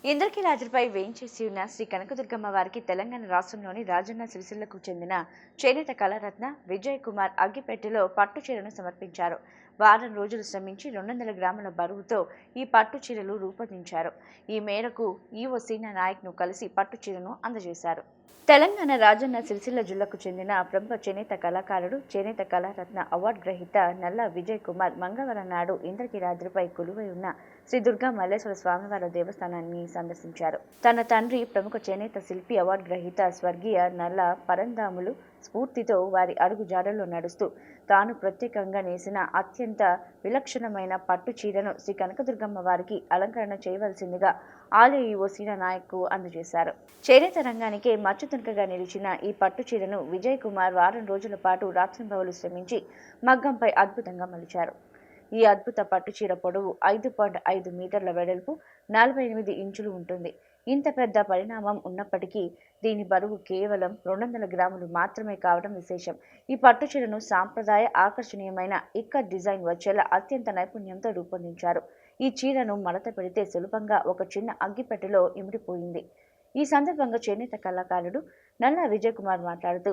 ఇంద్రకీలాద్రిపై వేయించేసి ఉన్న శ్రీ కనకదుర్గమ్మ వారికి తెలంగాణ రాష్ట్రంలోని రాజన్న సిరిసిల్లకు చెందిన చేనేత కళారత్న విజయ్ కుమార్ అగ్గిపెట్టెలో పట్టు చీరను సమర్పించారు. వారం రోజులు శ్రమించి 200 గ్రాముల బరువుతో ఈ పట్టు చీరలు రూపొందించారు. ఈ మేరకు ఈవో సీనా నాయక్ను కలిసి పట్టు చీరను అందజేశారు. తెలంగాణ రాజన్న సిరిసిల్ల జిల్లాకు చెందిన ప్రముఖ చేనేత కళాకారుడు, చేనేత కళారత్న అవార్డు గ్రహీత నల్ల విజయ్ కుమార్ మంగళవారం నాడు ఇంద్రకీలాద్రిపై కొలువై ఉన్న శ్రీ దుర్గా మల్లేశ్వర స్వామివారి దేవస్థానాన్ని సందర్శించారు. తన తండ్రి ప్రముఖ చేనేత శిల్పి అవార్డు గ్రహీత స్వర్గీయ నల్ల పరంధాములు స్ఫూర్తితో వారి అడుగు జాడల్లో నడుస్తూ తాను ప్రత్యేకంగా నేసిన అత్యంత విలక్షణమైన పట్టు చీరను శ్రీ కనకదుర్గమ్మ వారికి అలంకరణ చేయవలసిందిగా ఆలయ ఈవో సీనా నాయక్కు అందజేశారు. చేనేత రంగానికే మచ్చుతునకగా నిలిచిన ఈ పట్టు చీరను విజయ్ కుమార్ వారం రోజుల పాటు రాత్రింబవలు శ్రమించి మగ్గంపై అద్భుతంగా మలిచారు. ఈ అద్భుత పట్టు చీర పొడవు 5.5 మీటర్ల వెడల్పు 48 ఇంచులు ఉంటుంది. ఇంత పెద్ద పరిణామం ఉన్నప్పటికీ దీని బరువు కేవలం 200 గ్రాములు మాత్రమే కావడం విశేషం. ఈ పట్టు చీరను సాంప్రదాయ ఆకర్షణీయమైన ఇక్కత్ డిజైన్ వచ్చేలా అత్యంత నైపుణ్యంతో రూపొందించారు. ఈ చీరను మడత పెడితే సులభంగా ఒక చిన్న అగ్గిపెట్టెలో ఇమిడిపోయింది. ఈ సందర్భంగా చేనేత కళాకారుడు నల్ల విజయ్ కుమార్ మాట్లాడుతూ,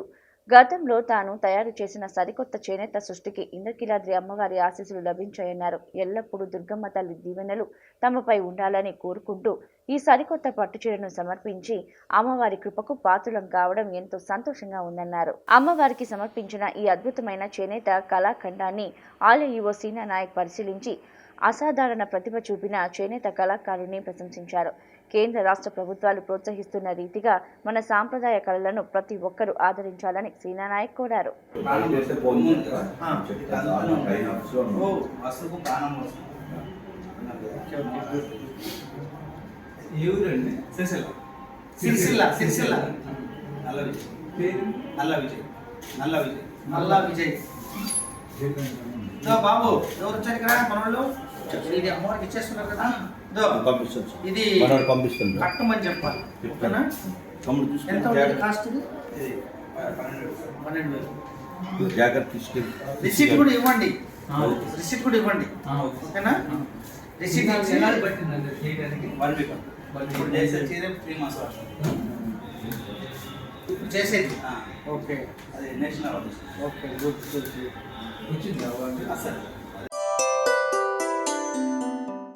గతంలో తాను తయారు చేసిన సరికొత్త చేనేత సృష్టికి ఇంద్రకీలాద్రి అమ్మవారి ఆశీస్సులు లభించాయన్నారు. ఎల్లప్పుడూ దుర్గమ్మ తల్లి దీవెనలు తమపై ఉండాలని కోరుకుంటూ ఈ సరికొత్త పట్టుచీరను సమర్పించి అమ్మవారి కృపకు పాత్రులం కావడం ఎంతో సంతోషంగా ఉందన్నారు. అమ్మవారికి సమర్పించిన ఈ అద్భుతమైన చేనేత కళాఖండాన్ని ఆలయ ఈవో సీనా నాయక్ పరిశీలించి అసాధారణ ప్రతిభ చూపిన చేనేత కళాకారుని ప్రశంసించారు. కేంద్ర రాష్ట్ర ప్రభుత్వాలు ప్రోత్సహిస్తున్న రీతిగా మన సాంప్రదాయ కళలను ప్రతి ఒక్కరూ ఆదరించాలని సీనా నాయక్ కోరారు. బాబు ఎవరు వచ్చారు ఇక్కడ మనోళ్ళు? ఇది అమ్మవారికి ఇచ్చేస్తున్నారు కదా, ఇది కట్టమని చెప్పాలి. ఎంత కాస్ట్? ఇది 12,000. జాగ్రత్త తీసుకెళ్ళి రిసిప్ట్ కూడా ఇవ్వండి, రిసిప్ట్ కూడా ఇవ్వండి. ఓకేనా? రిసిప్ట్ చేసేది. ఓకే, అది నేషనల్. Okay, good good. వచ్చిందా?